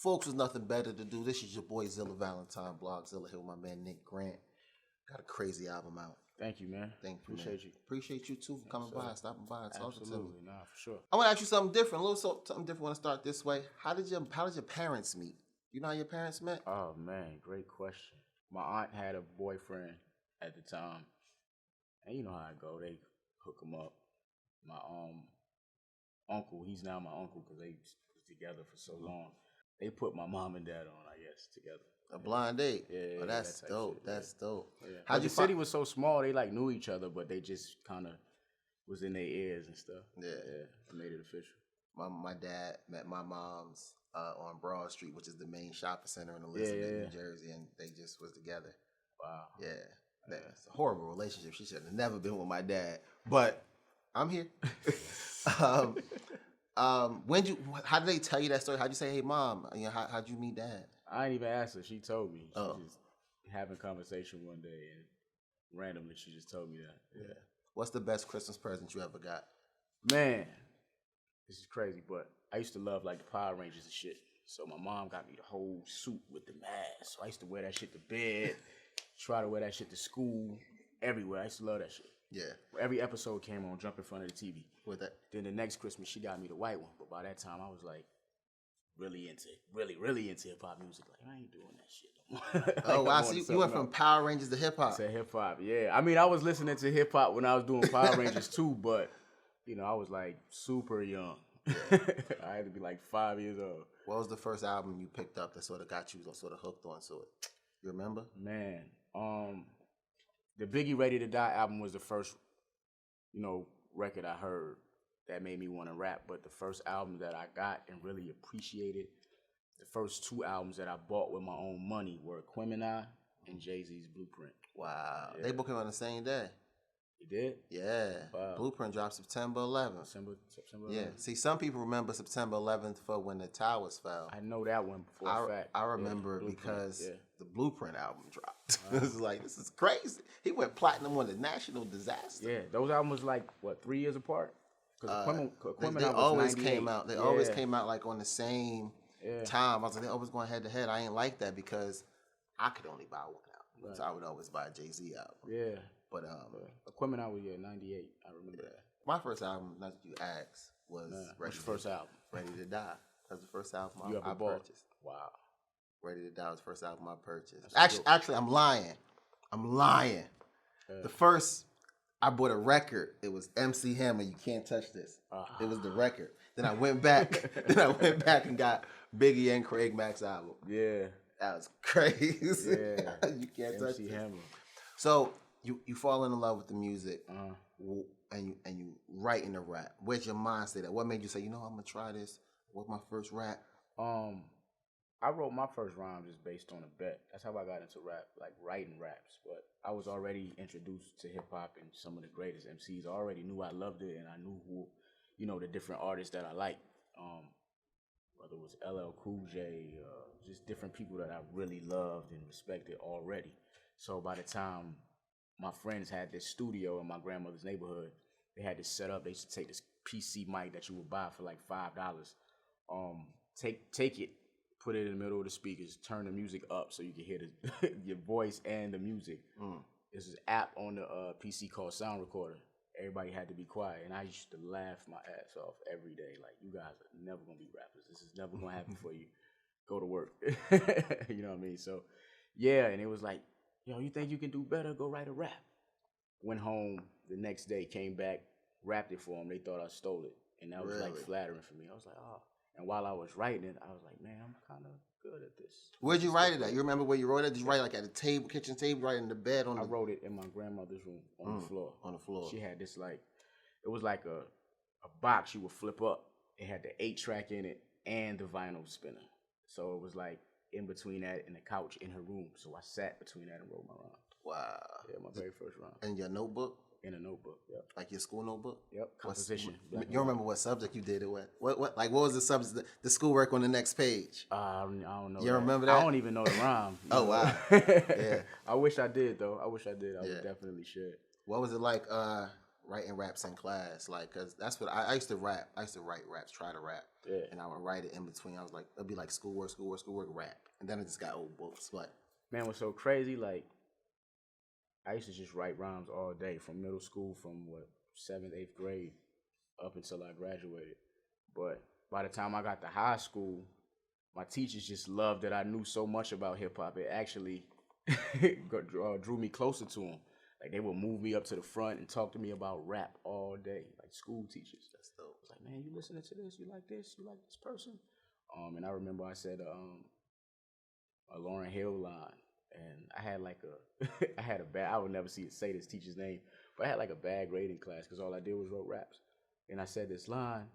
folks with nothing better to do, this is your boy Xilla Valentine, Blogzilla here with my man Nick Grant. Got a crazy album out. Thank you, man. Thank you, Appreciate man. you. Appreciate you too for coming by, stopping by, and talking to me. Absolutely, nah, for sure. I want to ask you something different, something different. I want to start this way. How did your parents meet? You know how your parents met? Oh man, great question. My aunt had a boyfriend at the time, and you know how it go. They hook him up. My uncle, he's now my uncle because they was together for so long. They put my mom and dad on, I guess, together. A blind date. Yeah, oh, that's that dope. shit, That's dope. Yeah. How'd you the city was so small, they like knew each other, but they just kind of was in their ears and stuff. Yeah, I made it official. My dad met my mom's on Broad Street, which is the main shopping center in Elizabeth, New Jersey, and they just was together. Wow. Yeah. It's a horrible relationship. She should have never been with my dad, but I'm here. How did they tell you that story? How'd you say, hey, mom, how'd you meet dad? I didn't even ask her. She told me. She Oh. just having conversation one day, and randomly she just told me that. Yeah. What's the best Christmas present you ever got? Man, this is crazy, but I used to love like the Power Rangers and shit. So my mom got me the whole suit with the mask. So I used to wear that shit to bed, try to wear that shit to school, everywhere. I used to love that shit. Yeah. Every episode came on, jump in front of the TV. With that? Then the next Christmas, she got me the white one. But by that time, I was like really into hip hop music. Like, I ain't doing that shit no more. Like, oh, wow. So you went from Power Rangers to hip hop? To hip hop, yeah. I mean, I was listening to hip hop when I was doing Power Rangers too, but, you know, I was like super young. Yeah. I had to be like 5 years old. What was the first album you picked up that sort of got you sort of hooked onto it? You remember? Man, the Biggie Ready to Die album was the first, record I heard that made me want to rap. But the first album that I got and really appreciated, the first two albums that I bought with my own money were Aquemini and Jay-Z's Blueprint. Wow. Yeah. They both came on the same day. You did? Yeah. Wow. Blueprint dropped September 11th. September 11th. Yeah. See, some people remember September 11th for when the towers fell. I know that one for a fact. I remember because yeah. the Blueprint album dropped. It was like, this is crazy. He went platinum on the National Disaster. Yeah, those albums was like, what, 3 years apart? Because they always came out. They always came out like on the same time. I was like, they always going head to head. I ain't like that because I could only buy one album. Right. So I would always buy a Jay-Z album. Yeah. But Aquemini was 98. I remember that. My first album, not that you asked, was What's your first album? Ready to Die. That was the first album I purchased. Wow. Ready to Die was the first album I purchased. Actually, I'm lying. The first, I bought a record. It was MC Hammer. You Can't Touch This. It was the record. Then I went back. And got Biggie and Craig Mack's album. Yeah. That was crazy. Yeah. You Can't Touch MC This. Hammer. So you fall in love with the music, and you write in the rap. Where's your mind say that? What made you say, I'm gonna try this? What's my first rap? I wrote my first rhyme just based on a bet. That's how I got into rap, like writing raps. But I was already introduced to hip hop and some of the greatest MCs. I already knew I loved it, and I knew who, the different artists that I liked. Whether it was LL Cool J, just different people that I really loved and respected already. So by the time my friends had this studio in my grandmother's neighborhood, they had this set up. They used to take this PC mic that you would buy for like $5. Take it, put it in the middle of the speakers, turn the music up so you can hear your voice and the music. There's this app on the PC called Sound Recorder. Everybody had to be quiet, and I used to laugh my ass off every day. Like, you guys are never gonna be rappers. This is never gonna happen for you. Go to work. You know what I mean? So, yeah, and it was like, you think you can do better? Go write a rap. Went home the next day, came back, rapped it for them. They thought I stole it, and that was like flattering for me. I was like, oh. And while I was writing it, I was like, man, I'm kind of good at this. Where'd you write it at? You remember where you wrote it? Did you write it like at a table, kitchen table, right in the bed? I wrote it in my grandmother's room on the floor. On the floor. She had this it was like a box you would flip up. It had the 8-track in it and the vinyl spinner. So it was like in between that and the couch in her room. So I sat between that and wrote my rhyme. Wow. Yeah, my very first rhyme. And your notebook? In a notebook, yep. Like your school notebook? Yep, composition. You remember what subject you did it with? What was the subject, the schoolwork on the next page? I don't know. You remember that? I don't even know the rhyme. Oh, wow. Yeah. I wish I did, though. I wish I did. I would definitely share it. What was it like writing raps in class, like, cause that's what I used to rap. I used to write raps, try to rap, and I would write it in between. I was like, it'd be like schoolwork, rap, and then I just got old books. But man, what's so crazy? Like, I used to just write rhymes all day from middle school, from 7th, 8th grade, up until I graduated. But by the time I got to high school, my teachers just loved that I knew so much about hip hop. It actually drew me closer to them. Like, they would move me up to the front and talk to me about rap all day, like school teachers. That's dope. It's like, man, you listening to this? You like this? You like this person? And I remember I said a Lauryn Hill line, and I had like I had a bad. I would never say this teacher's name, but I had like a bad grade in class because all I did was wrote raps. And I said this line,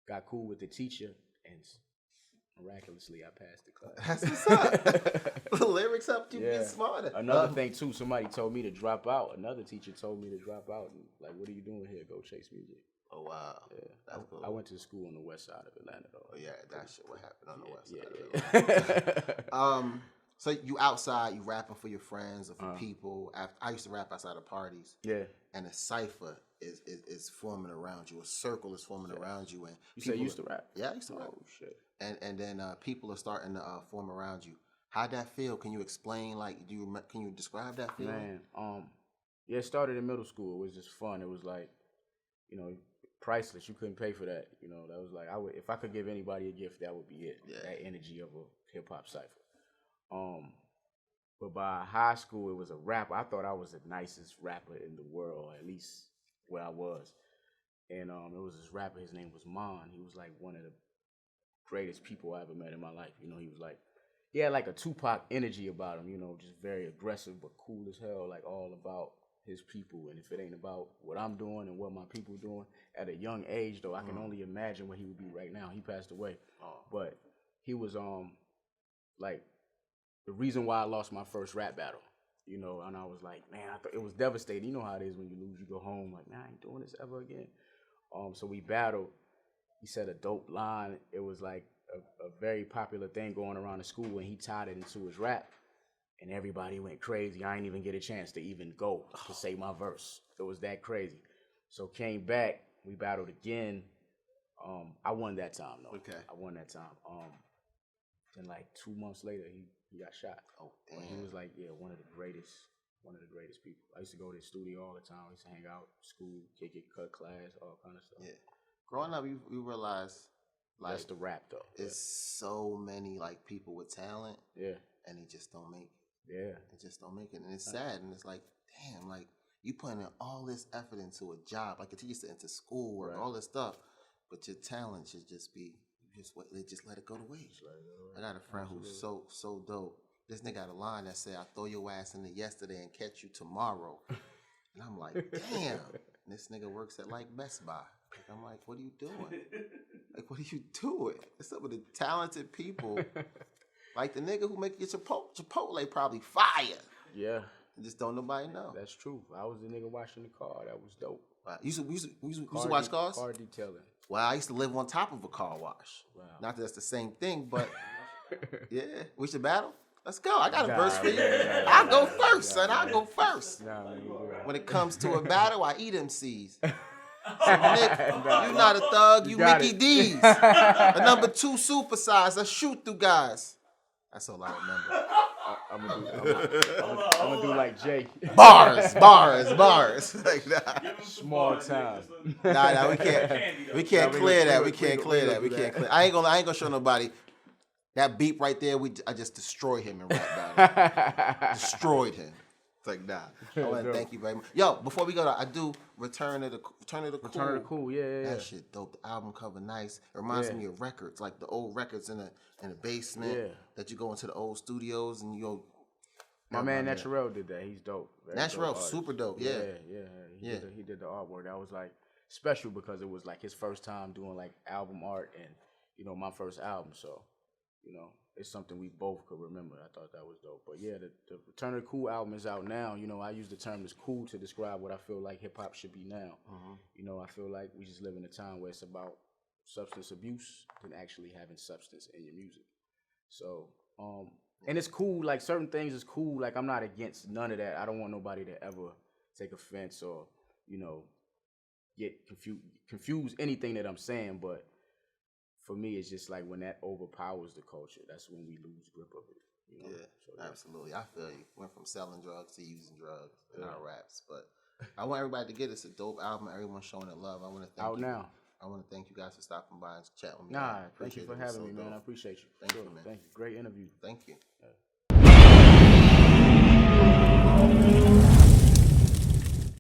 got cool with the teacher, and miraculously I passed the class. That's what's up. The lyrics helped you get smarter. Another thing too, somebody told me to drop out. Another teacher told me to drop out. And like, what are you doing here? Go chase music. Oh wow. Yeah, that's cool. I went to school on the west side of Atlanta though. Oh yeah, that's what happened on the west side of Atlanta. So you outside, you rapping for your friends or for people. I used to rap outside of parties. Yeah. And a cipher is forming around you. A circle is forming around you. And you say you used to rap? Yeah, I used to rap. Oh shit. And then people are starting to form around you. How'd that feel? Can you explain? Like, can you describe that feeling? Man, yeah, it started in middle school. It was just fun. It was like, priceless. You couldn't pay for that. That was like, if I could give anybody a gift, that would be it. Yeah. That energy of a hip hop cipher. But by high school, it was a rapper. I thought I was the nicest rapper in the world, at least where I was. And it was this rapper. His name was Mon. He was like one of the greatest people I ever met in my life. He was like, he had like a Tupac energy about him. Just very aggressive but cool as hell. Like all about his people. And if it ain't about what I'm doing and what my people doing at a young age, though, I can only imagine what he would be right now. He passed away, but he was like the reason why I lost my first rap battle, and I was like, man, I thought it was devastating. You know how it is when you lose, you go home like, man, I ain't doing this ever again. So we battled. He said a dope line. It was like a very popular thing going around the school, and he tied it into his rap, and everybody went crazy. I didn't even get a chance to even go to say my verse. It was that crazy. So came back. We battled again. I won that time though. Okay. I won that time. Then like 2 months later, he got shot. Oh, damn. But he was like, yeah, one of the greatest people. I used to go to the studio all the time. I used to hang out, school, kick it, cut class, all kind of stuff. Yeah. Growing up, you realize, like, that's the rap though. It's so many like people with talent. Yeah. And they just don't make it. Yeah. They just don't make it. And it's sad. And it's like, damn, like you putting in all this effort into a job, like it used to into school work, all this stuff, but your talent should just be they just let it go to waste. I got a friend who's so dope. This nigga got a line that said, "I throw your ass in the yesterday and catch you tomorrow." And I'm like, damn. And this nigga works at like Best Buy. I'm like, what are you doing? Like, what are you doing? It's some of the talented people. Like the nigga who make your Chipotle probably fire. Yeah. And just don't nobody know. That's true. I was the nigga washing the car. That was dope. Wow. You used to wash cars? Car detailing. Well, I used to live on top of a car wash. Wow. Not that that's the same thing, but yeah. We should battle? Let's go. I got a verse for you. I'll go first, son. I'll go first. When it comes to a battle, I eat MCs. So Nick, you not a thug, you Mickey D's. A number 2 supersize, I shoot through guys. That's all I remember. I'm gonna do like Jay. Bars. Like that. Small time. Nah, we can't clear that. I ain't gonna show nobody. That beep right there, I just destroyed him in rap battle. Destroyed him. It's like, nah. I want to thank you very much. Yo, before we go, I do Return to the Cool. Yeah. That shit dope. The album cover nice. It reminds me of records, like the old records in the basement that you go into the old studios and you go. My man Naturel did that. He's dope. Naturel, super dope. Yeah. He did the artwork. That was like special because it was like his first time doing like album art and my first album. So. It's something we both could remember. I thought that was dope. But yeah, the Return of the Cool album is out now. I use the term "is cool" to describe what I feel like hip hop should be now. I feel like we just live in a time where it's about substance abuse than actually having substance in your music. So, and it's cool. Like certain things is cool. Like I'm not against none of that. I don't want nobody to ever take offense or get confuse anything that I'm saying, but for me, it's just like when that overpowers the culture, that's when we lose grip of it. You know? Yeah, so, absolutely. I feel you. Went from selling drugs to using drugs in our raps, but I want everybody to get it. It's a dope album. Everyone's showing it love. I want to thank you. now. I want to thank you guys for stopping by and chatting with me. Nah, thank you for having me, man. I appreciate you. Thank you, man. Thank you. Great interview. Thank you.